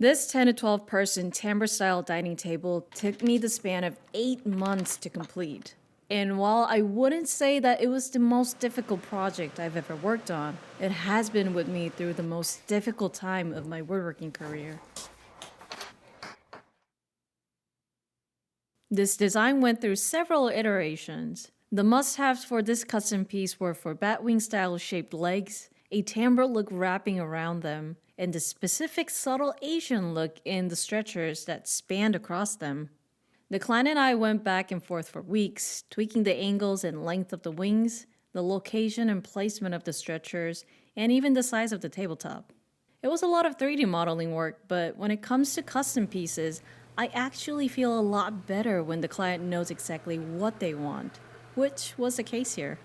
This 10 to 12 person timber style dining table took me the span of 8 months to complete. And while I wouldn't say that it was the most difficult project I've ever worked on, it has been with me through the most difficult time of my woodworking career. This design went through several iterations. The must-haves for this custom piece were for batwing style shaped legs, a timbre look wrapping around them, and the specific subtle Asian look in the stretchers that spanned across them. The client and I went back and forth for weeks, tweaking the angles and length of the wings, the location and placement of the stretchers, and even the size of the tabletop. It was a lot of 3D modeling work, but when it comes to custom pieces, I actually feel a lot better when the client knows exactly what they want, which was the case here.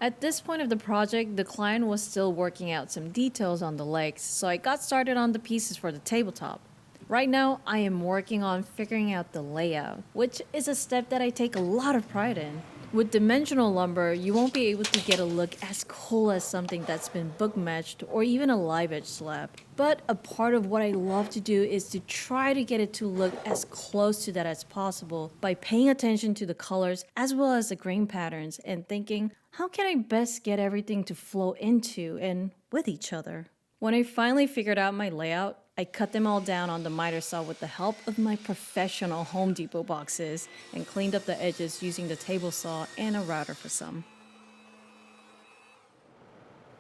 At this point of the project, the client was still working out some details on the legs, so I got started on the pieces for the tabletop. Right now, I am working on figuring out the layout, which is a step that I take a lot of pride in. With dimensional lumber, you won't be able to get a look as cool as something that's been book matched or even a live edge slab. But a part of what I love to do is to try to get it to look as close to that as possible by paying attention to the colors as well as the grain patterns and thinking, how can I best get everything to flow into and with each other? When I finally figured out my layout, I cut them all down on the miter saw with the help of my professional Home Depot boxes and cleaned up the edges using the table saw and a router for some.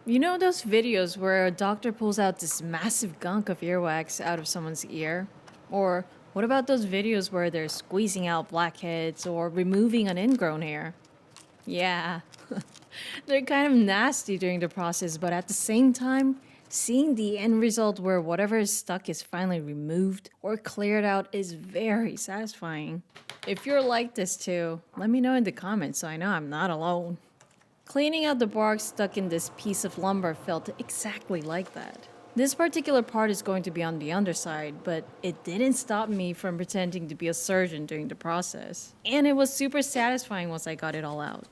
You know those videos where a doctor pulls out this massive gunk of earwax out of someone's ear? Or what about those videos where they're squeezing out blackheads or removing an ingrown hair? Yeah, they're kind of nasty during the process, but at the same time, seeing the end result where whatever is stuck is finally removed or cleared out is very satisfying. If you're like this too, let me know in the comments so I know I'm not alone. Cleaning out the bark stuck in this piece of lumber felt exactly like that. This particular part is going to be on the underside, but it didn't stop me from pretending to be a surgeon during the process. And it was super satisfying once I got it all out.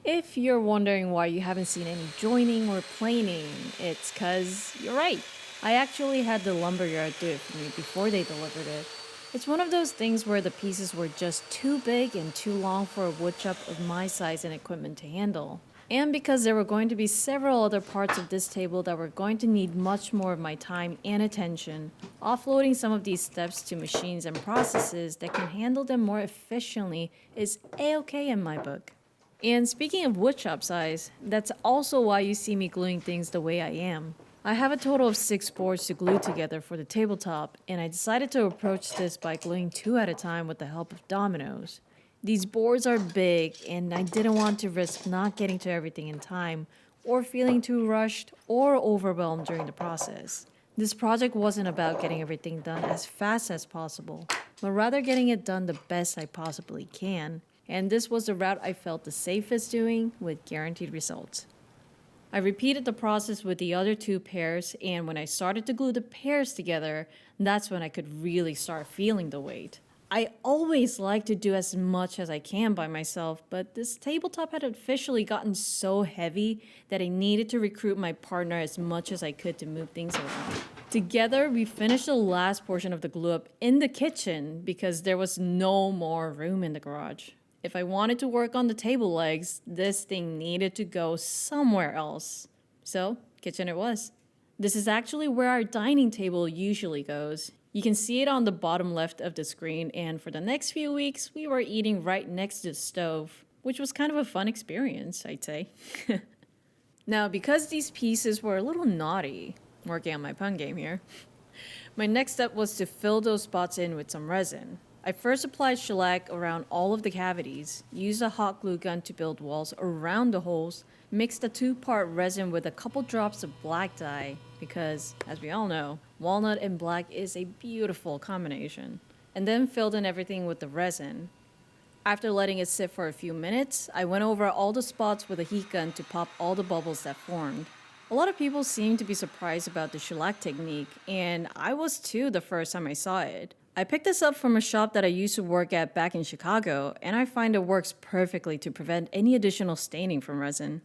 If you're wondering why you haven't seen any joining or planing, it's cause you're right. I actually had the lumberyard do it for me before they delivered it. It's one of those things where the pieces were just too big and too long for a woodshop of my size and equipment to handle. And because there were going to be several other parts of this table that were going to need much more of my time and attention, offloading some of these steps to machines and processes that can handle them more efficiently is a-okay in my book. And speaking of woodshop size, that's also why you see me gluing things the way I am. I have a total of 6 boards to glue together for the tabletop, and I decided to approach this by gluing 2 at a time with the help of dominoes. These boards are big, and I didn't want to risk not getting to everything in time, or feeling too rushed or overwhelmed during the process. This project wasn't about getting everything done as fast as possible, but rather getting it done the best I possibly can. And this was the route I felt the safest doing with guaranteed results. I repeated the process with the other 2 pairs, and when I started to glue the pairs together, that's when I could really start feeling the weight. I always like to do as much as I can by myself, but this tabletop had officially gotten so heavy that I needed to recruit my partner as much as I could to move things around. Together, we finished the last portion of the glue up in the kitchen because there was no more room in the garage. If I wanted to work on the table legs, this thing needed to go somewhere else. So, kitchen it was. This is actually where our dining table usually goes. You can see it on the bottom left of the screen, and for the next few weeks, we were eating right next to the stove, which was kind of a fun experience, I'd say. Now, because these pieces were a little naughty, working on my pun game here, my next step was to fill those spots in with some resin. I first applied shellac around all of the cavities, used a hot glue gun to build walls around the holes, mixed a 2-part resin with a couple drops of black dye, because, as we all know, walnut and black is a beautiful combination, and then filled in everything with the resin. After letting it sit for a few minutes, I went over all the spots with a heat gun to pop all the bubbles that formed. A lot of people seemed to be surprised about the shellac technique, and I was too the first time I saw it. I picked this up from a shop that I used to work at back in Chicago, and I find it works perfectly to prevent any additional staining from resin.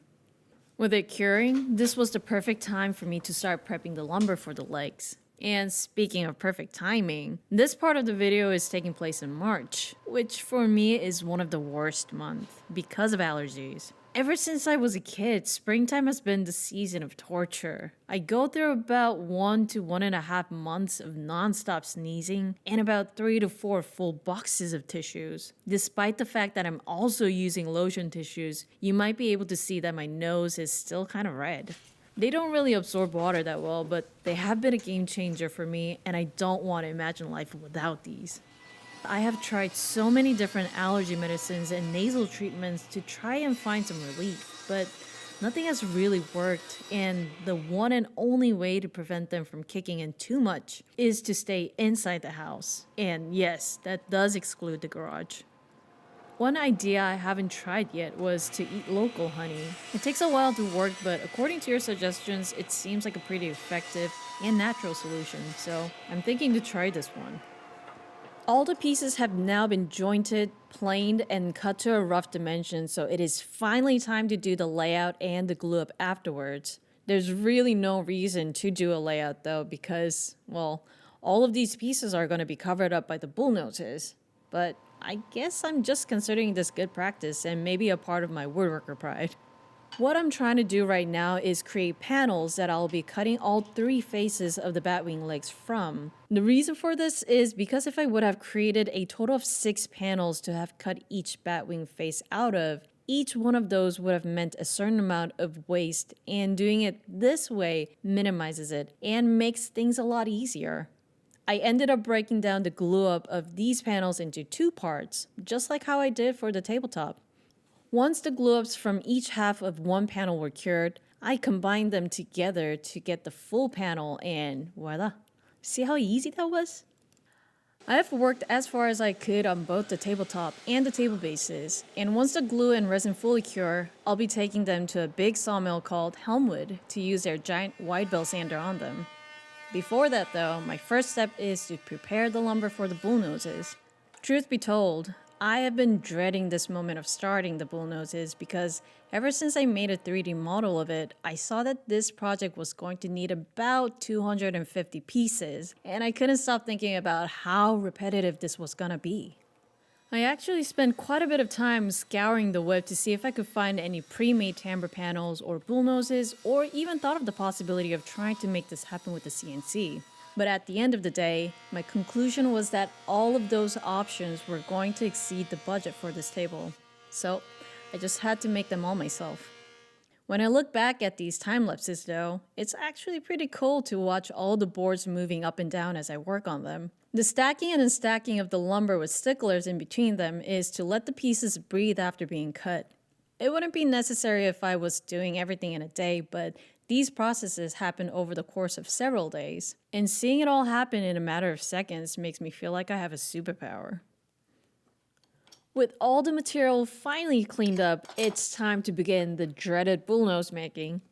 With it curing, this was the perfect time for me to start prepping the lumber for the legs. And speaking of perfect timing, this part of the video is taking place in March, which for me is one of the worst months because of allergies. Ever since I was a kid, springtime has been the season of torture. I go through about 1 to 1.5 months of nonstop sneezing and about 3 to 4 full boxes of tissues. Despite the fact that I'm also using lotion tissues, you might be able to see that my nose is still kind of red. They don't really absorb water that well, but they have been a game changer for me, and I don't want to imagine life without these. I have tried so many different allergy medicines and nasal treatments to try and find some relief, but nothing has really worked, and the one and only way to prevent them from kicking in too much is to stay inside the house. And yes, that does exclude the garage. One idea I haven't tried yet was to eat local honey. It takes a while to work, but according to your suggestions, it seems like a pretty effective and natural solution, so I'm thinking to try this one. All the pieces have now been jointed, planed, and cut to a rough dimension, so it is finally time to do the layout and the glue up afterwards. There's really no reason to do a layout though, because, well, all of these pieces are going to be covered up by the bullnoses. But I guess I'm just considering this good practice and maybe a part of my woodworker pride. What I'm trying to do right now is create panels that I'll be cutting all 3 faces of the batwing legs from. The reason for this is because if I would have created a total of 6 panels to have cut each batwing face out of, each one of those would have meant a certain amount of waste, and doing it this way minimizes it and makes things a lot easier. I ended up breaking down the glue up of these panels into 2 parts, just like how I did for the tabletop. Once the glue ups from each half of one panel were cured, I combined them together to get the full panel, and voila. See how easy that was? I have worked as far as I could on both the tabletop and the table bases, and once the glue and resin fully cure, I'll be taking them to a big sawmill called Helmwood to use their giant wide bell sander on them. Before that though, my first step is to prepare the lumber for the bullnoses. Truth be told, I have been dreading this moment of starting the bullnoses because ever since I made a 3D model of it, I saw that this project was going to need about 250 pieces, and I couldn't stop thinking about how repetitive this was gonna be. I actually spent quite a bit of time scouring the web to see if I could find any pre-made timbre panels or bullnoses, or even thought of the possibility of trying to make this happen with the CNC. But at the end of the day, my conclusion was that all of those options were going to exceed the budget for this table. So I just had to make them all myself. When I look back at these time lapses though, it's actually pretty cool to watch all the boards moving up and down as I work on them. The stacking and unstacking of the lumber with sticklers in between them is to let the pieces breathe after being cut. It wouldn't be necessary if I was doing everything in a day, but these processes happen over the course of several days. And seeing it all happen in a matter of seconds makes me feel like I have a superpower. With all the material finally cleaned up, it's time to begin the dreaded bullnose making.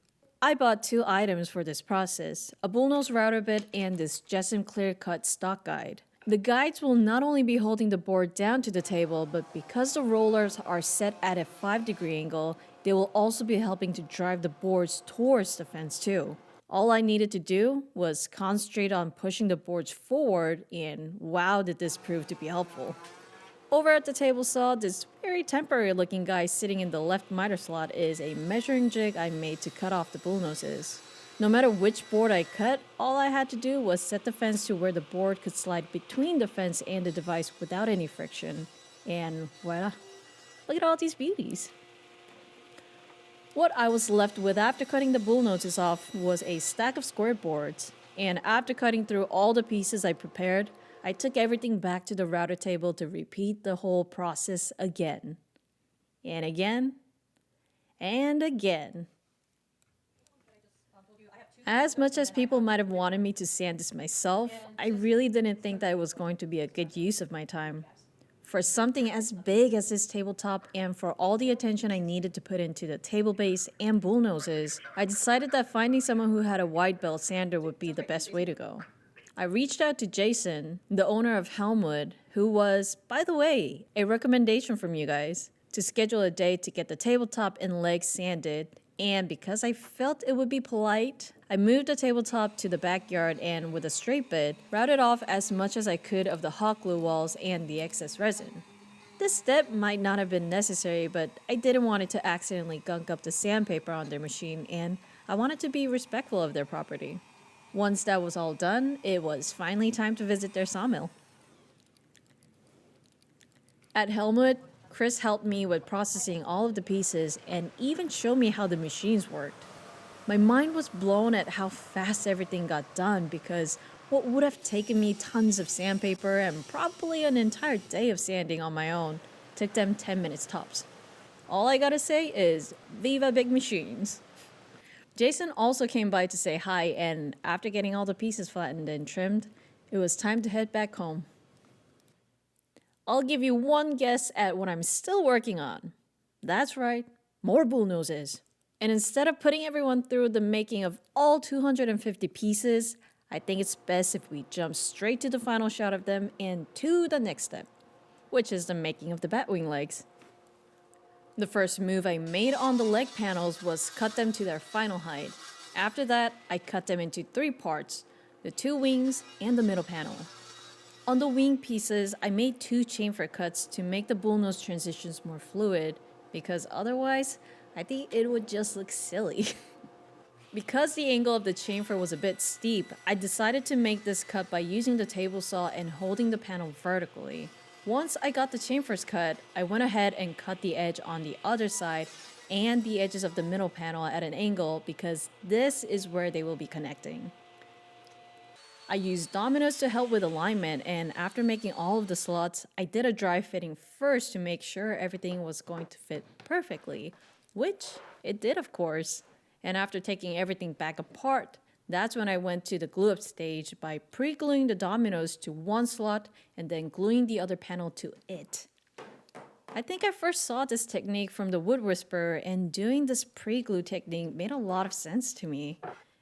I bought 2 items for this process, a bullnose router bit and this Jessen clear cut stock guide. The guides will not only be holding the board down to the table, but because the rollers are set at a 5-degree angle, they will also be helping to drive the boards towards the fence too. All I needed to do was concentrate on pushing the boards forward, and wow, did this prove to be helpful. Over at the table saw, this very temporary looking guy sitting in the left miter slot is a measuring jig I made to cut off the bullnoses. No matter which board I cut, all I had to do was set the fence to where the board could slide between the fence and the device without any friction. And voila, look at all these beauties. What I was left with after cutting the bullnoses off was a stack of square boards. And after cutting through all the pieces I prepared, I took everything back to the router table to repeat the whole process again. And again. And again. As much as people might have wanted me to sand this myself, I really didn't think that it was going to be a good use of my time. For something as big as this tabletop and for all the attention I needed to put into the table base and bullnoses, I decided that finding someone who had a wide belt sander would be the best way to go. I reached out to Jason, the owner of Helmwood, who was, by the way, a recommendation from you guys, to schedule a day to get the tabletop and legs sanded And because I felt it would be polite, I moved the tabletop to the backyard and with a straight bit, routed off as much as I could of the hot glue walls and the excess resin. This step might not have been necessary, but I didn't want it to accidentally gunk up the sandpaper on their machine, and I wanted to be respectful of their property. Once that was all done, it was finally time to visit their sawmill. At Helmut, Chris helped me with processing all of the pieces and even showed me how the machines worked. My mind was blown at how fast everything got done because what would have taken me tons of sandpaper and probably an entire day of sanding on my own took them 10 minutes tops. All I gotta say is, Viva Big Machines! Jason also came by to say hi, and after getting all the pieces flattened and trimmed, it was time to head back home. I'll give you one guess at what I'm still working on. That's right, more bullnoses. And instead of putting everyone through the making of all 250 pieces, I think it's best if we jump straight to the final shot of them and to the next step, which is the making of the batwing legs. The first move I made on the leg panels was cut them to their final height. After that, I cut them into 3 parts, the 2 wings and the middle panel. On the wing pieces, I made 2 chamfer cuts to make the bullnose transitions more fluid, because otherwise, I think it would just look silly. Because the angle of the chamfer was a bit steep, I decided to make this cut by using the table saw and holding the panel vertically. Once I got the chamfers cut, I went ahead and cut the edge on the other side and the edges of the middle panel at an angle because this is where they will be connecting. I used dominoes to help with alignment, and after making all of the slots, I did a dry fitting first to make sure everything was going to fit perfectly, which it did, of course. And after taking everything back apart, that's when I went to the glue up stage by pre-gluing the dominoes to one slot and then gluing the other panel to it. I think I first saw this technique from the Wood Whisperer, and doing this pre-glue technique made a lot of sense to me.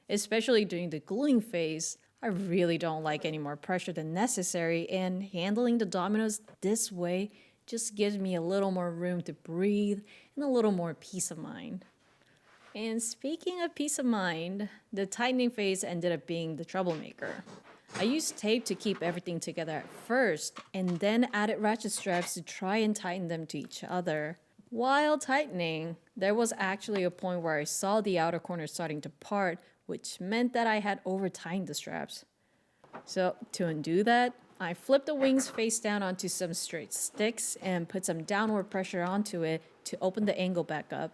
Especially during the gluing phase, I really don't like any more pressure than necessary, and handling the dominoes this way just gives me a little more room to breathe and a little more peace of mind. And speaking of peace of mind, the tightening phase ended up being the troublemaker. I used tape to keep everything together at first, and then added ratchet straps to try and tighten them to each other. While tightening, there was actually a point where I saw the outer corner starting to part, which meant that I had over-tightened the straps. So to undo that, I flipped the wings face down onto some straight sticks and put some downward pressure onto it to open the angle back up.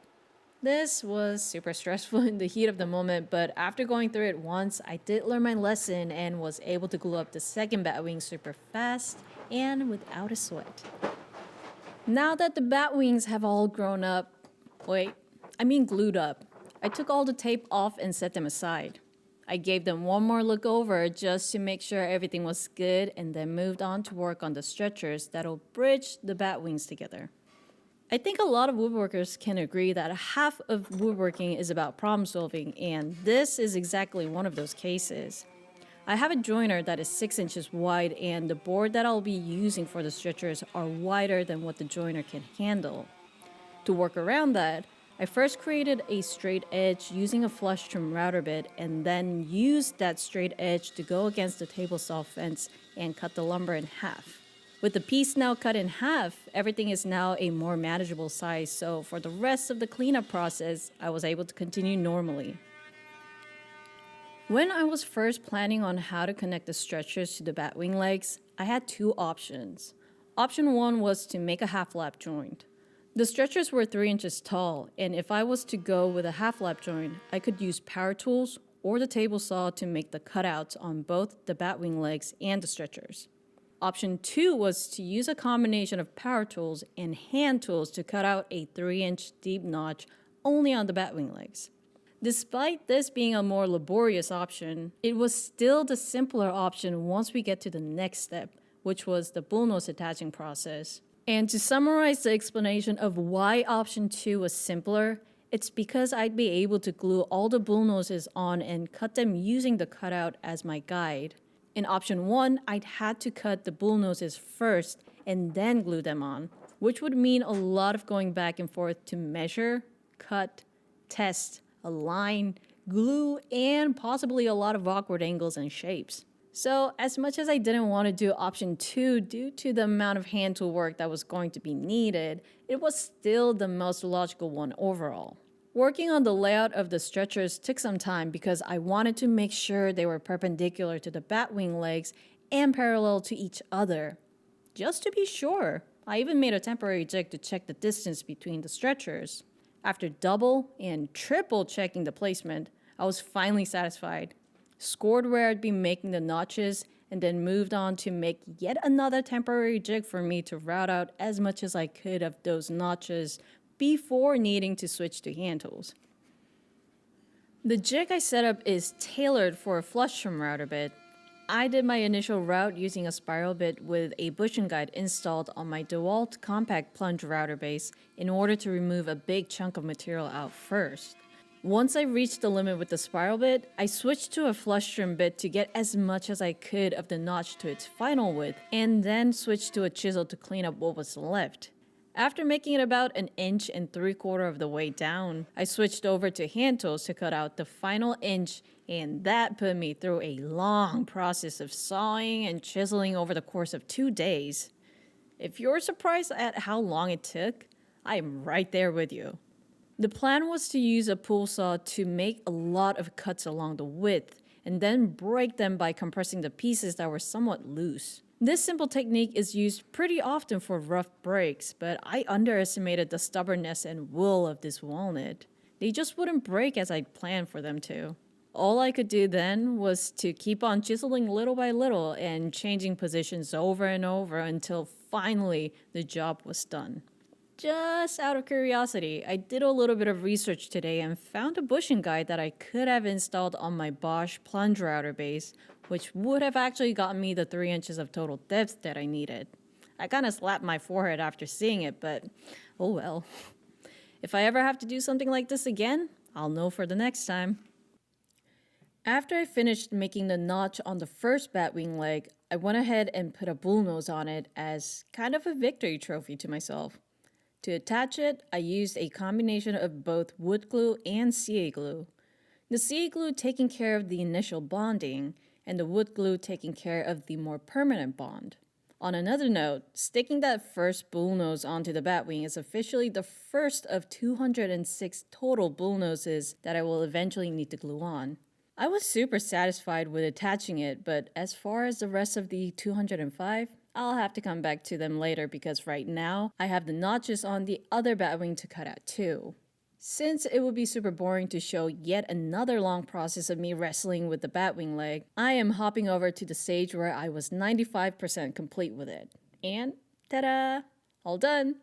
This was super stressful in the heat of the moment, but after going through it once, I did learn my lesson and was able to glue up the second bat wing super fast and without a sweat. Now that the bat wings have all grown up, glued up, I took all the tape off and set them aside. I gave them one more look over just to make sure everything was good and then moved on to work on the stretchers that'll bridge the bat wings together. I think a lot of woodworkers can agree that half of woodworking is about problem solving, and this is exactly one of those cases. I have a joiner that is 6 inches wide, and the board that I'll be using for the stretchers are wider than what the joiner can handle. To work around that, I first created a straight edge using a flush trim router bit, and then used that straight edge to go against the table saw fence and cut the lumber in half. With the piece now cut in half, everything is now a more manageable size, so for the rest of the cleanup process, I was able to continue normally. When I was first planning on how to connect the stretchers to the batwing legs, I had 2 options. Option 1 was to make a half-lap joint. The stretchers were 3 inches tall, and if I was to go with a half-lap joint, I could use power tools or the table saw to make the cutouts on both the batwing legs and the stretchers. Option 2 was to use a combination of power tools and hand tools to cut out a 3-inch deep notch only on the batwing legs. Despite this being a more laborious option, it was still the simpler option once we get to the next step, which was the bullnose attaching process. And to summarize the explanation of why option 2 was simpler, it's because I'd be able to glue all the bullnoses on and cut them using the cutout as my guide. In option 1, I'd had to cut the bullnoses first and then glue them on, which would mean a lot of going back and forth to measure, cut, test, align, glue, and possibly a lot of awkward angles and shapes. So, as much as I didn't want to do option 2 due to the amount of hand tool work that was going to be needed, it was still the most logical one overall. Working on the layout of the stretchers took some time because I wanted to make sure they were perpendicular to the batwing legs and parallel to each other. Just to be sure, I even made a temporary jig to check the distance between the stretchers. After double and triple checking the placement, I was finally satisfied. Scored where I'd be making the notches, and then moved on to make yet another temporary jig for me to route out as much as I could of those notches before needing to switch to hand tools. The jig I set up is tailored for a flush trim router bit. I did my initial route using a spiral bit with a bushing guide installed on my DeWalt compact plunge router base in order to remove a big chunk of material out first. Once I reached the limit with the spiral bit, I switched to a flush trim bit to get as much as I could of the notch to its final width, and then switched to a chisel to clean up what was left. After making it about 1 3/4 inches of the way down, I switched over to hand tools to cut out the final inch, and that put me through a long process of sawing and chiseling over the course of 2 days. If you're surprised at how long it took, I am right there with you. The plan was to use a pool saw to make a lot of cuts along the width, and then break them by compressing the pieces that were somewhat loose. This simple technique is used pretty often for rough breaks, but I underestimated the stubbornness and will of this walnut. They just wouldn't break as I'd planned for them to. All I could do then was to keep on chiseling little by little and changing positions over and over until finally the job was done. Just out of curiosity, I did a little bit of research today and found a bushing guide that I could have installed on my Bosch plunge router base, which would have actually gotten me the 3 inches of total depth that I needed. I kind of slapped my forehead after seeing it, but oh well. If I ever have to do something like this again, I'll know for the next time. After I finished making the notch on the first batwing leg, I went ahead and put a bullnose on it as kind of a victory trophy to myself. To attach it, I used a combination of both wood glue and CA glue. The CA glue taking care of the initial bonding, and the wood glue taking care of the more permanent bond. On another note, sticking that first bullnose onto the batwing is officially the first of 206 total bullnoses that I will eventually need to glue on. I was super satisfied with attaching it, but as far as the rest of the 205, I'll have to come back to them later because right now I have the notches on the other batwing to cut out too. Since it would be super boring to show yet another long process of me wrestling with the batwing leg, I am hopping over to the stage where I was 95% complete with it. And ta-da! All done!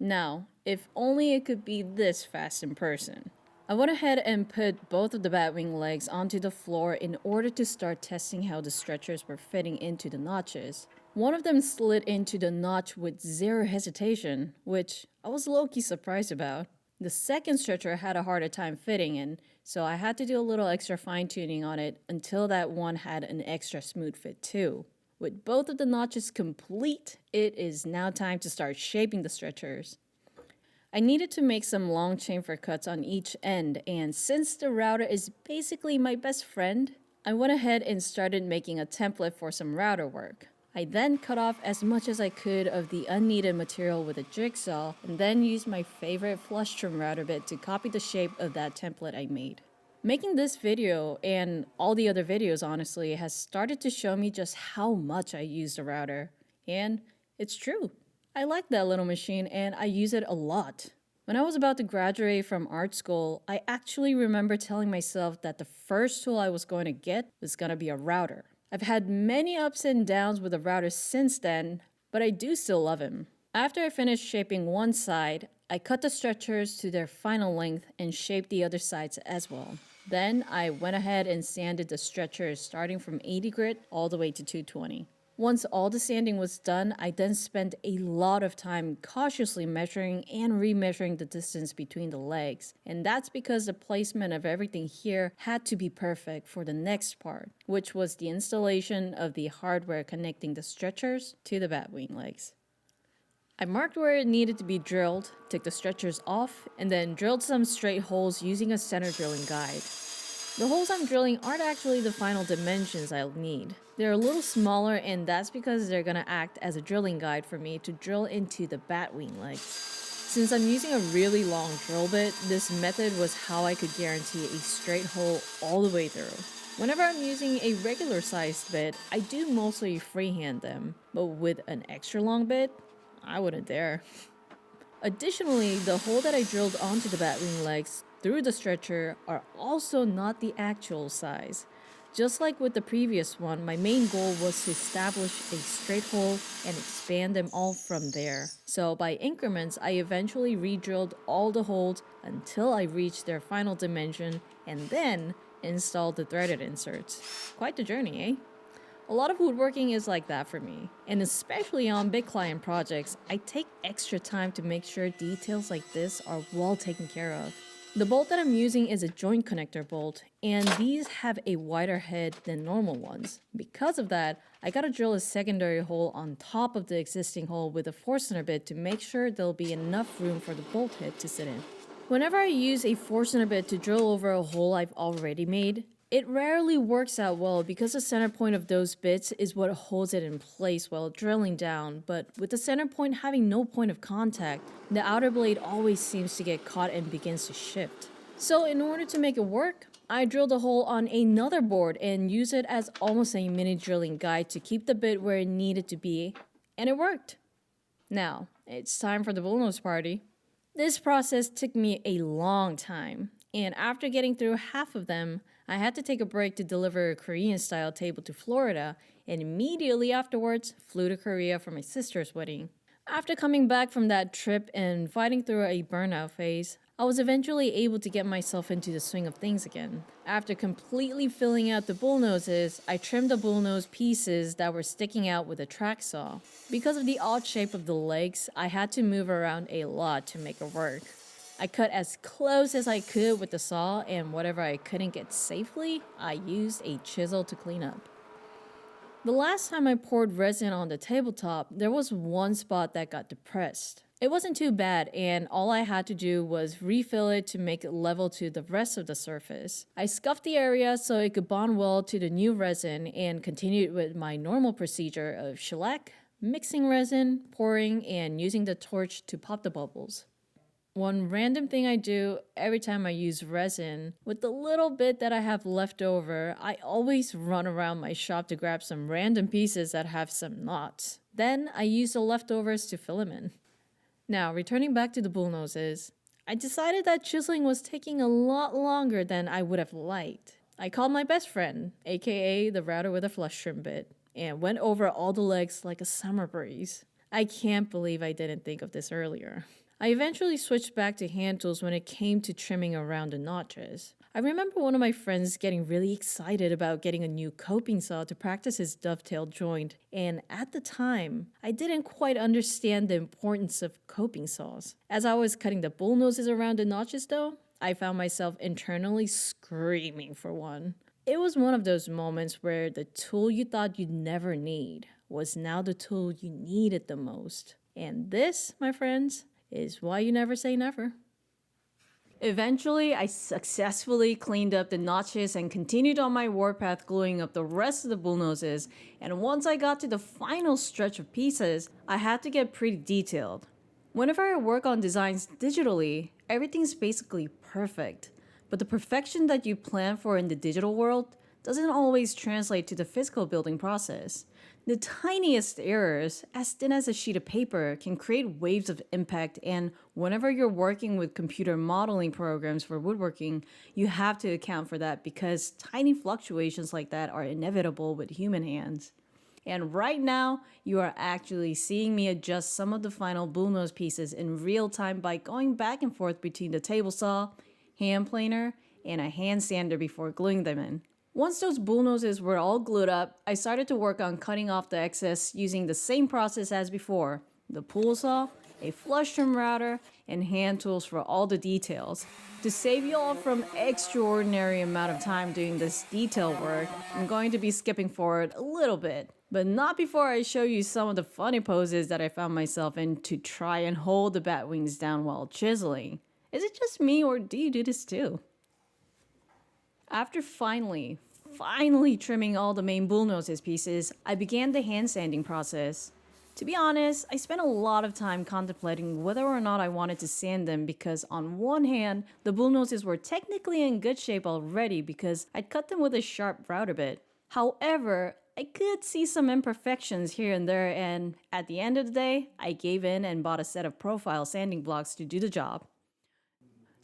Now, if only it could be this fast in person. I went ahead and put both of the batwing legs onto the floor in order to start testing how the stretchers were fitting into the notches. One of them slid into the notch with zero hesitation, which I was low-key surprised about. The second stretcher had a harder time fitting in, so I had to do a little extra fine-tuning on it until that one had an extra smooth fit too. With both of the notches complete, it is now time to start shaping the stretchers. I needed to make some long chamfer cuts on each end, and since the router is basically my best friend, I went ahead and started making a template for some router work. I then cut off as much as I could of the unneeded material with a jigsaw, and then used my favorite flush trim router bit to copy the shape of that template I made. Making this video, and all the other videos honestly, has started to show me just how much I use the router. And it's true. I like that little machine and I use it a lot. When I was about to graduate from art school, I actually remember telling myself that the first tool I was going to get was going to be a router. I've had many ups and downs with the router since then, but I do still love him. After I finished shaping one side, I cut the stretchers to their final length and shaped the other sides as well. Then I went ahead and sanded the stretchers starting from 80 grit all the way to 220. Once all the sanding was done, I then spent a lot of time cautiously measuring and remeasuring the distance between the legs. And that's because the placement of everything here had to be perfect for the next part, which was the installation of the hardware connecting the stretchers to the batwing legs. I marked where it needed to be drilled, took the stretchers off, and then drilled some straight holes using a center drilling guide. The holes I'm drilling aren't actually the final dimensions I'll need. They're a little smaller, and that's because they're gonna act as a drilling guide for me to drill into the bat wing legs. Since I'm using a really long drill bit, this method was how I could guarantee a straight hole all the way through. Whenever I'm using a regular sized bit, I do mostly freehand them, but with an extra long bit, I wouldn't dare. Additionally, the hole that I drilled onto the batwing legs through the stretcher are also not the actual size. Just like with the previous one, my main goal was to establish a straight hole and expand them all from there. So by increments, I eventually re-drilled all the holes until I reached their final dimension and then installed the threaded inserts. Quite the journey, eh? A lot of woodworking is like that for me, and especially on big client projects, I take extra time to make sure details like this are well taken care of. The bolt that I'm using is a joint connector bolt, and these have a wider head than normal ones. Because of that, I gotta drill a secondary hole on top of the existing hole with a Forstner bit to make sure there'll be enough room for the bolt head to sit in. Whenever I use a Forstner bit to drill over a hole I've already made, it rarely works out well because the center point of those bits is what holds it in place while drilling down, but with the center point having no point of contact, the outer blade always seems to get caught and begins to shift. So in order to make it work, I drilled a hole on another board and used it as almost a mini drilling guide to keep the bit where it needed to be, and it worked. Now, it's time for the bullnose party. This process took me a long time, and after getting through half of them, I had to take a break to deliver a Korean-style table to Florida, and immediately afterwards flew to Korea for my sister's wedding. After coming back from that trip and fighting through a burnout phase, I was eventually able to get myself into the swing of things again. After completely filling out the bullnoses, I trimmed the bullnose pieces that were sticking out with a track saw. Because of the odd shape of the legs, I had to move around a lot to make it work. I cut as close as I could with the saw, and whatever I couldn't get safely, I used a chisel to clean up. The last time I poured resin on the tabletop, there was one spot that got depressed. It wasn't too bad, and all I had to do was refill it to make it level to the rest of the surface. I scuffed the area so it could bond well to the new resin and continued with my normal procedure of shellac, mixing resin, pouring, and using the torch to pop the bubbles. One random thing I do every time I use resin, with the little bit that I have left over, I always run around my shop to grab some random pieces that have some knots. Then I use the leftovers to fill them in. Now, returning back to the bullnoses, I decided that chiseling was taking a lot longer than I would have liked. I called my best friend, aka the router with a flush trim bit, and went over all the legs like a summer breeze. I can't believe I didn't think of this earlier. I eventually switched back to hand tools when it came to trimming around the notches. I remember one of my friends getting really excited about getting a new coping saw to practice his dovetail joint, and at the time, I didn't quite understand the importance of coping saws. As I was cutting the bullnoses around the notches though, I found myself internally screaming for one. It was one of those moments where the tool you thought you'd never need was now the tool you needed the most. And this, my friends, is why you never say never. Eventually, I successfully cleaned up the notches and continued on my warpath gluing up the rest of the bullnoses, and once I got to the final stretch of pieces, I had to get pretty detailed. Whenever I work on designs digitally, everything's basically perfect, but the perfection that you plan for in the digital world doesn't always translate to the physical building process. The tiniest errors, as thin as a sheet of paper, can create waves of impact, and whenever you're working with computer modeling programs for woodworking, you have to account for that because tiny fluctuations like that are inevitable with human hands. And right now, you are actually seeing me adjust some of the final bullnose pieces in real time by going back and forth between the table saw, hand planer, and a hand sander before gluing them in. Once those bullnoses were all glued up, I started to work on cutting off the excess using the same process as before: the pool saw, a flush trim router, and hand tools for all the details. To save you all from extraordinary amount of time doing this detail work, I'm going to be skipping forward a little bit. But not before I show you some of the funny poses that I found myself in to try and hold the bat wings down while chiseling. Is it just me or do you do this too? After finally trimming all the main bullnoses pieces, I began the hand sanding process. To be honest, I spent a lot of time contemplating whether or not I wanted to sand them because on one hand, the bullnoses were technically in good shape already because I'd cut them with a sharp router bit. However, I could see some imperfections here and there, and at the end of the day, I gave in and bought a set of profile sanding blocks to do the job.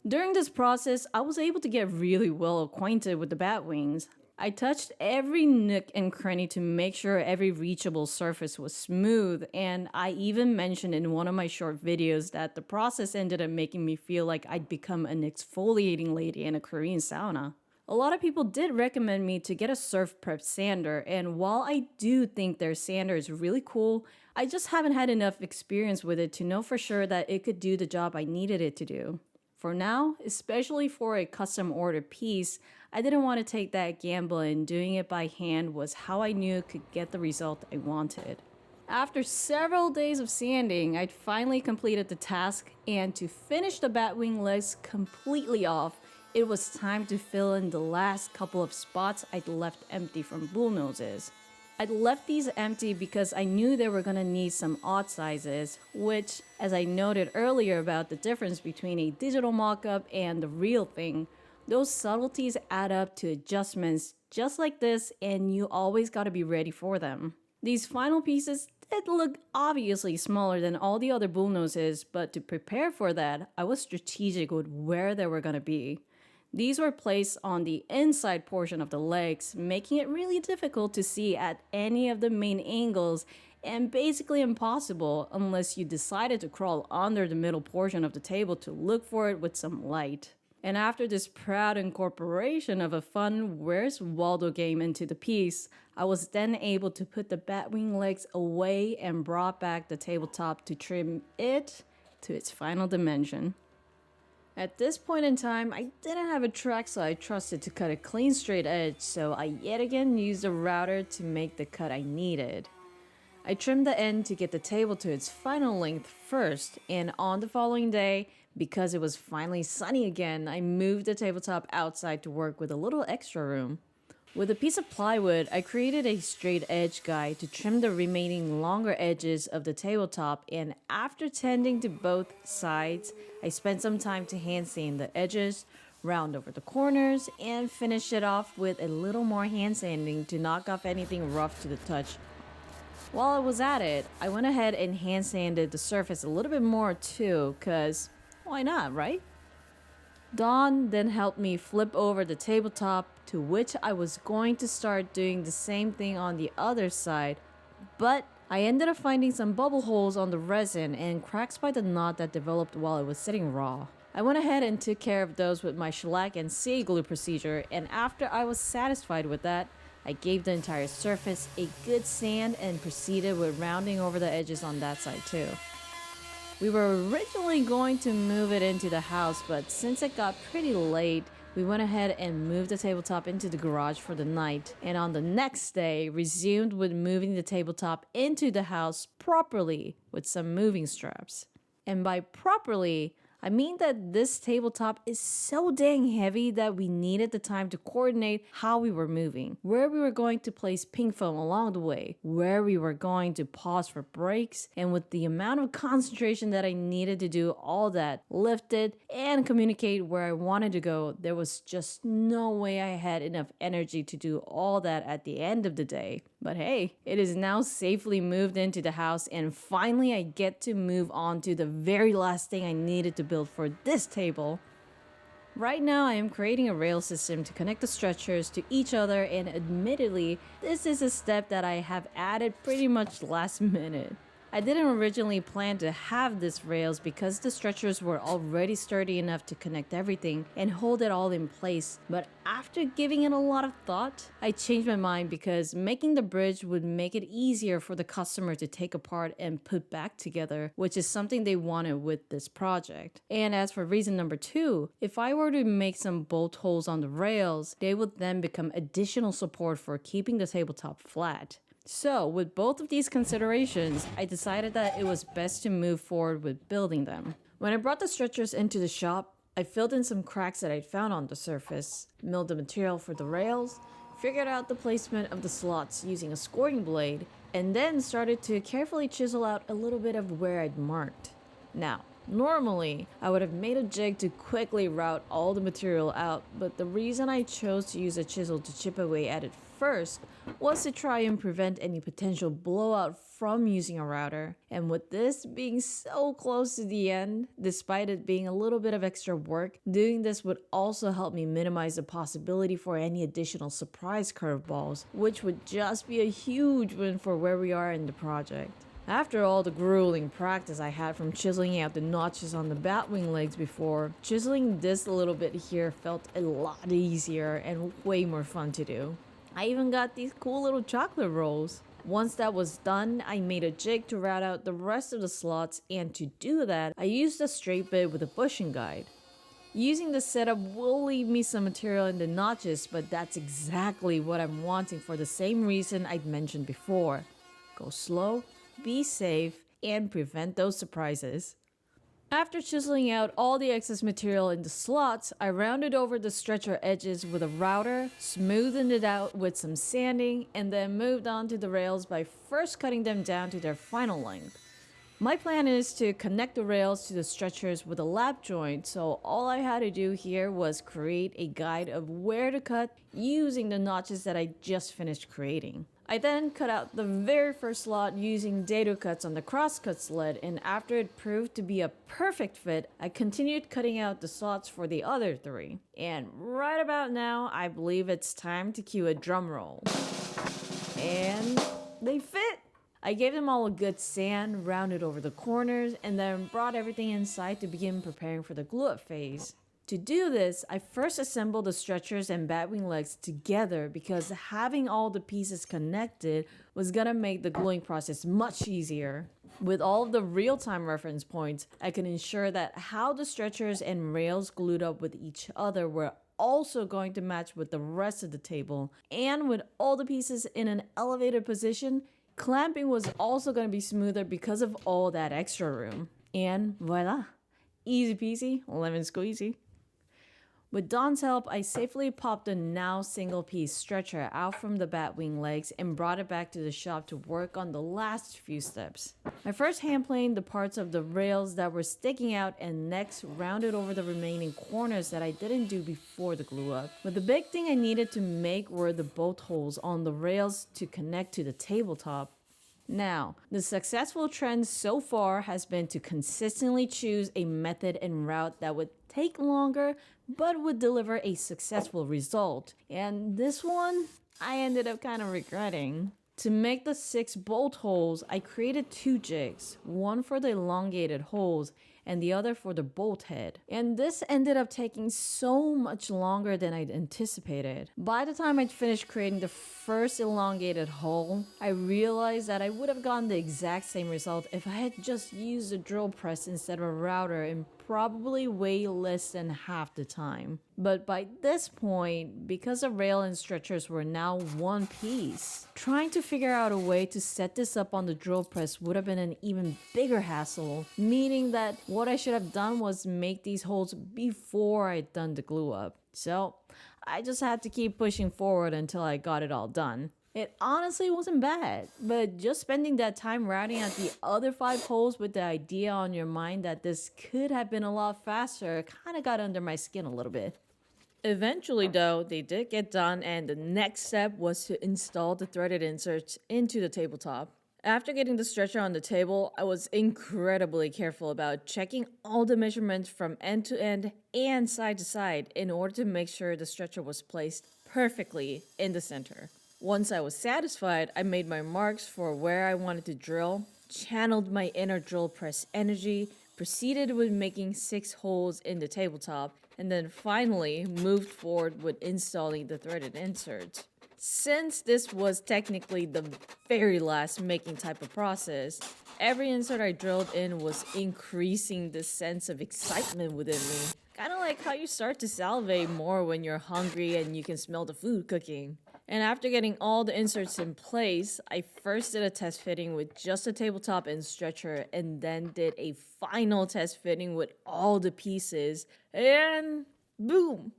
During this process, I was able to get really well acquainted with the bat wings. I touched every nook and cranny to make sure every reachable surface was smooth, and I even mentioned in one of my short videos that the process ended up making me feel like I'd become an exfoliating lady in a Korean sauna. A lot of people did recommend me to get a surf prep sander, and while I do think their sander is really cool, I just haven't had enough experience with it to know for sure that it could do the job I needed it to do. For now, especially for a custom order piece, I didn't want to take that gamble, and doing it by hand was how I knew it could get the result I wanted. After several days of sanding, I'd finally completed the task, and to finish the batwing legs completely off, it was time to fill in the last couple of spots I'd left empty from bullnoses. I'd left these empty because I knew they were gonna need some odd sizes, which, as I noted earlier about the difference between a digital mock-up and the real thing, those subtleties add up to adjustments just like this, and you always gotta be ready for them. These final pieces did look obviously smaller than all the other bullnoses, but to prepare for that, I was strategic with where they were gonna be. These were placed on the inside portion of the legs, making it really difficult to see at any of the main angles and basically impossible unless you decided to crawl under the middle portion of the table to look for it with some light. And after this proud incorporation of a fun Where's Waldo game into the piece, I was then able to put the batwing legs away and brought back the tabletop to trim it to its final dimension. At this point in time, I didn't have a track, so I trusted to cut a clean straight edge, so I yet again used a router to make the cut I needed. I trimmed the end to get the table to its final length first, and on the following day, because it was finally sunny again, I moved the tabletop outside to work with a little extra room. With a piece of plywood, I created a straight edge guide to trim the remaining longer edges of the tabletop, and after tending to both sides, I spent some time to hand sand the edges, round over the corners, and finish it off with a little more hand sanding to knock off anything rough to the touch. While I was at it, I went ahead and hand sanded the surface a little bit more too, cause why not, right? Dawn then helped me flip over the tabletop, to which I was going to start doing the same thing on the other side, but I ended up finding some bubble holes on the resin and cracks by the knot that developed while it was sitting raw. I went ahead and took care of those with my shellac and sea glue procedure, and after I was satisfied with that, I gave the entire surface a good sand and proceeded with rounding over the edges on that side too. We were originally going to move it into the house, but since it got pretty late, we went ahead and moved the tabletop into the garage for the night, and on the next day, resumed with moving the tabletop into the house properly with some moving straps. And by properly, I mean that this tabletop is so dang heavy that we needed the time to coordinate how we were moving, where we were going to place pink foam along the way, where we were going to pause for breaks, and with the amount of concentration that I needed to do all that, lift it, and communicate where I wanted to go, there was just no way I had enough energy to do all that at the end of the day. But hey, it is now safely moved into the house, and finally I get to move on to the very last thing I needed to build for this table. Right now I am creating a rail system to connect the stretchers to each other, and admittedly, this is a step that I have added pretty much last minute. I didn't originally plan to have these rails because the stretchers were already sturdy enough to connect everything and hold it all in place, but after giving it a lot of thought, I changed my mind because making the bridge would make it easier for the customer to take apart and put back together, which is something they wanted with this project. And as for reason number 2, if I were to make some bolt holes on the rails, they would then become additional support for keeping the tabletop flat. So, with both of these considerations, I decided that it was best to move forward with building them. When I brought the stretchers into the shop, I filled in some cracks that I'd found on the surface, milled the material for the rails, figured out the placement of the slots using a scoring blade, and then started to carefully chisel out a little bit of where I'd marked. Now, normally, I would have made a jig to quickly route all the material out, but the reason I chose to use a chisel to chip away at it first was to try and prevent any potential blowout from using a router. And with this being so close to the end, despite it being a little bit of extra work, doing this would also help me minimize the possibility for any additional surprise curveballs, which would just be a huge win for where we are in the project. After all the grueling practice I had from chiseling out the notches on the batwing legs before, chiseling this a little bit here felt a lot easier and way more fun to do. I even got these cool little chocolate rolls. Once that was done, I made a jig to route out the rest of the slots, and to do that, I used a straight bit with a bushing guide. Using the setup will leave me some material in the notches, but that's exactly what I'm wanting for the same reason I'd mentioned before. Go slow, be safe, and prevent those surprises. After chiseling out all the excess material in the slots, I rounded over the stretcher edges with a router, smoothed it out with some sanding, and then moved on to the rails by first cutting them down to their final length. My plan is to connect the rails to the stretchers with a lap joint, so all I had to do here was create a guide of where to cut using the notches that I just finished creating. I then cut out the very first slot using dado cuts on the crosscut sled, and after it proved to be a perfect fit, I continued cutting out the slots for the other 3. And right about now, I believe it's time to cue a drum roll. And they fit! I gave them all a good sand, rounded over the corners, and then brought everything inside to begin preparing for the glue-up phase. To do this, I first assembled the stretchers and batwing legs together because having all the pieces connected was gonna make the gluing process much easier. With all of the real-time reference points, I could ensure that how the stretchers and rails glued up with each other were also going to match with the rest of the table. And with all the pieces in an elevated position, clamping was also going to be smoother because of all that extra room. And voila! Easy peasy, lemon squeezy. With Don's help, I safely popped the now single-piece stretcher out from the batwing legs and brought it back to the shop to work on the last few steps. I first hand-planed the parts of the rails that were sticking out and next rounded over the remaining corners that I didn't do before the glue-up. But the big thing I needed to make were the bolt holes on the rails to connect to the tabletop. Now, the successful trend so far has been to consistently choose a method and route that would take longer but would deliver a successful result. And this one, I ended up kind of regretting. To make the 6 bolt holes, I created 2 jigs, one for the elongated holes and the other for the bolt head. And this ended up taking so much longer than I'd anticipated. By the time I'd finished creating the first elongated hole, I realized that I would have gotten the exact same result if I had just used a drill press instead of a router in probably way less than half the time. But by this point, because the rail and stretchers were now one piece, trying to figure out a way to set this up on the drill press would have been an even bigger hassle, meaning that what I should have done was make these holes before I'd done the glue up. So I just had to keep pushing forward until I got it all done. It honestly wasn't bad, but just spending that time routing out the other 5 holes with the idea on your mind that this could have been a lot faster kind of got under my skin a little bit. Eventually though, they did get done, and the next step was to install the threaded inserts into the tabletop. After getting the stretcher on the table, I was incredibly careful about checking all the measurements from end to end and side to side in order to make sure the stretcher was placed perfectly in the center. Once I was satisfied, I made my marks for where I wanted to drill, channeled my inner drill press energy, proceeded with making 6 holes in the tabletop, and then finally moved forward with installing the threaded inserts. Since this was technically the very last making type of process, every insert I drilled in was increasing the sense of excitement within me. Kind of like how you start to salivate more when you're hungry and you can smell the food cooking. And after getting all the inserts in place, I first did a test fitting with just a tabletop and stretcher, and then did a final test fitting with all the pieces, and boom!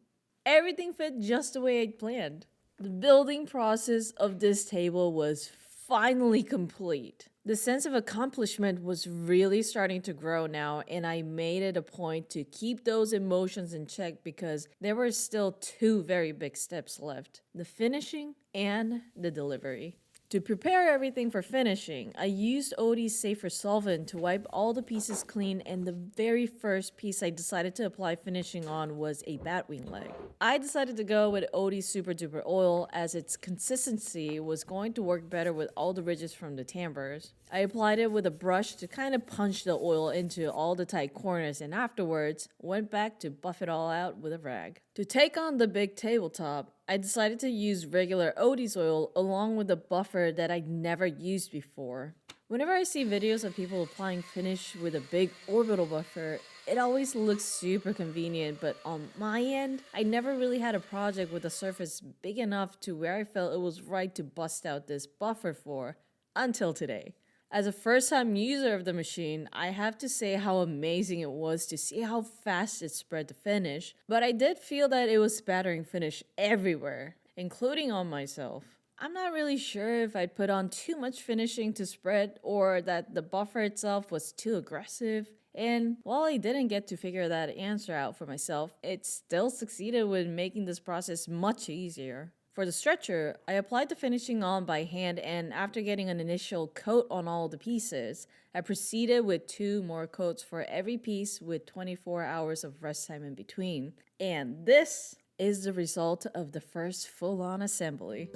Everything fit just the way I'd planned. The building process of this table was finally complete. The sense of accomplishment was really starting to grow now, and I made it a point to keep those emotions in check because there were still 2 very big steps left: the finishing and the delivery. To prepare everything for finishing, I used Odie's Safer Solvent to wipe all the pieces clean, and the very first piece I decided to apply finishing on was a batwing leg. I decided to go with Odie's Super Duper Oil as its consistency was going to work better with all the ridges from the timbers. I applied it with a brush to kind of punch the oil into all the tight corners, and afterwards went back to buff it all out with a rag. To take on the big tabletop, I decided to use regular Odie's oil along with a buffer that I'd never used before. Whenever I see videos of people applying finish with a big orbital buffer, it always looks super convenient, but on my end, I never really had a project with a surface big enough to where I felt it was right to bust out this buffer for, until today. As a first-time user of the machine, I have to say how amazing it was to see how fast it spread the finish, but I did feel that it was spattering finish everywhere, including on myself. I'm not really sure if I'd put on too much finishing to spread or that the buffer itself was too aggressive, and while I didn't get to figure that answer out for myself, it still succeeded with making this process much easier. For the stretcher, I applied the finishing on by hand, and after getting an initial coat on all the pieces, I proceeded with 2 more coats for every piece with 24 hours of rest time in between. And this is the result of the first full-on assembly.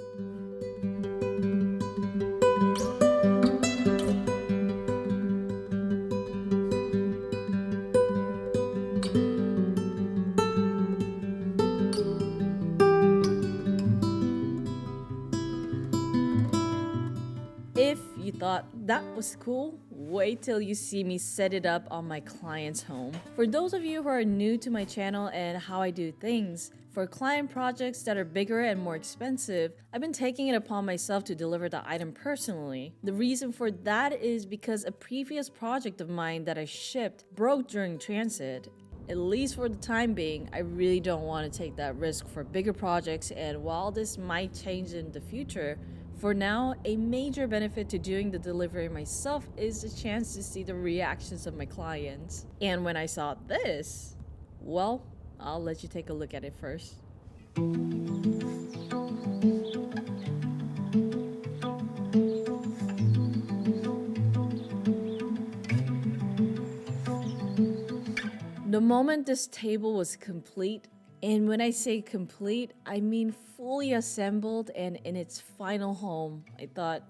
If you thought that was cool, wait till you see me set it up on my client's home. For those of you who are new to my channel and how I do things, for client projects that are bigger and more expensive, I've been taking it upon myself to deliver the item personally. The reason for that is because a previous project of mine that I shipped broke during transit. At least for the time being, I really don't want to take that risk for bigger projects, and while this might change in the future, for now, a major benefit to doing the delivery myself is the chance to see the reactions of my clients. And when I saw this, well, I'll let you take a look at it first. The moment this table was complete, and when I say complete, I mean fully assembled and in its final home, I thought,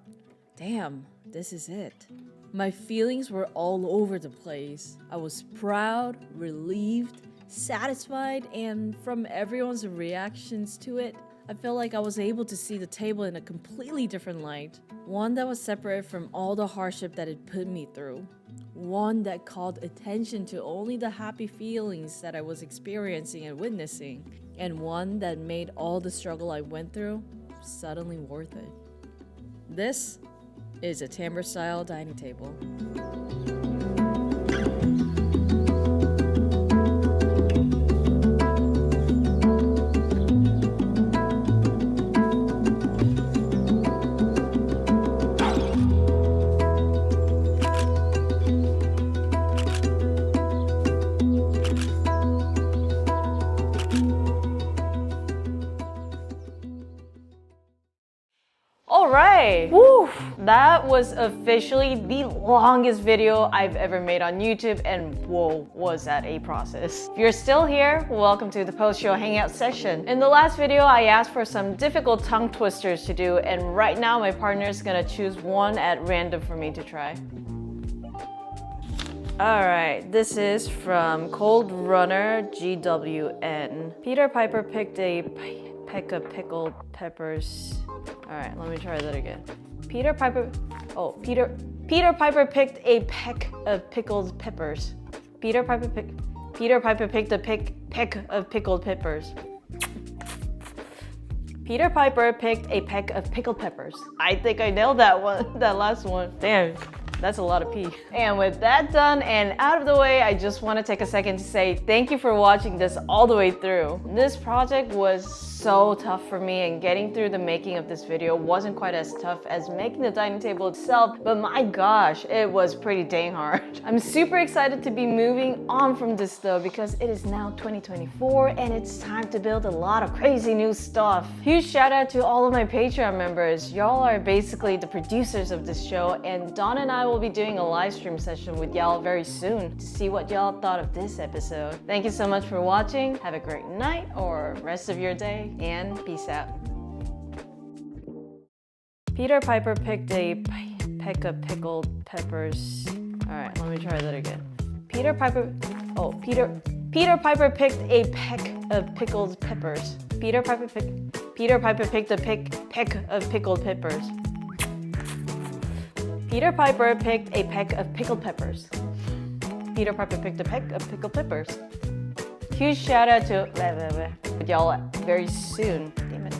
damn, this is it. My feelings were all over the place. I was proud, relieved, satisfied, and from everyone's reactions to it, I felt like I was able to see the table in a completely different light. One that was separate from all the hardship that it put me through. One that called attention to only the happy feelings that I was experiencing and witnessing. And one that made all the struggle I went through suddenly worth it. This is a timber-style dining table. Alright, woo! That was officially the longest video I've ever made on YouTube, and whoa, was that a process. If you're still here, welcome to the post-show hangout session. In the last video, I asked for some difficult tongue twisters to do, and right now my partner is gonna choose one at random for me to try. Alright, this is from Cold Runner GWN. Peter Piper picked a peck of pickled peppers. Alright, let me try that again. Peter Piper picked a peck of pickled peppers. Peter Piper picked a peck of pickled peppers. Peter Piper picked a peck of pickled peppers. I think I nailed that one, that last one. Damn. That's a lot of pee. And with that done and out of the way, I just want to take a second to say thank you for watching this all the way through. This project was so tough for me, and getting through the making of this video wasn't quite as tough as making the dining table itself, but my gosh, it was pretty dang hard. I'm super excited to be moving on from this though, because it is now 2024 and it's time to build a lot of crazy new stuff. Huge shout out to all of my Patreon members. Y'all are basically the producers of this show, and Dawn and I will be doing a live stream session with y'all very soon to see what y'all thought of this episode. Thank you so much for watching. Have a great night or rest of your day, and peace out. Piper picked a peck of pickled peppers. Alright, let me try that again. Peter Piper picked a peck of pickled peppers. Peter Piper picked a peck of pickled peppers. Peter Piper picked a peck of pickled peppers. Peter Piper picked a peck of pickled peppers. Huge shout out to y'all very soon. Damn it.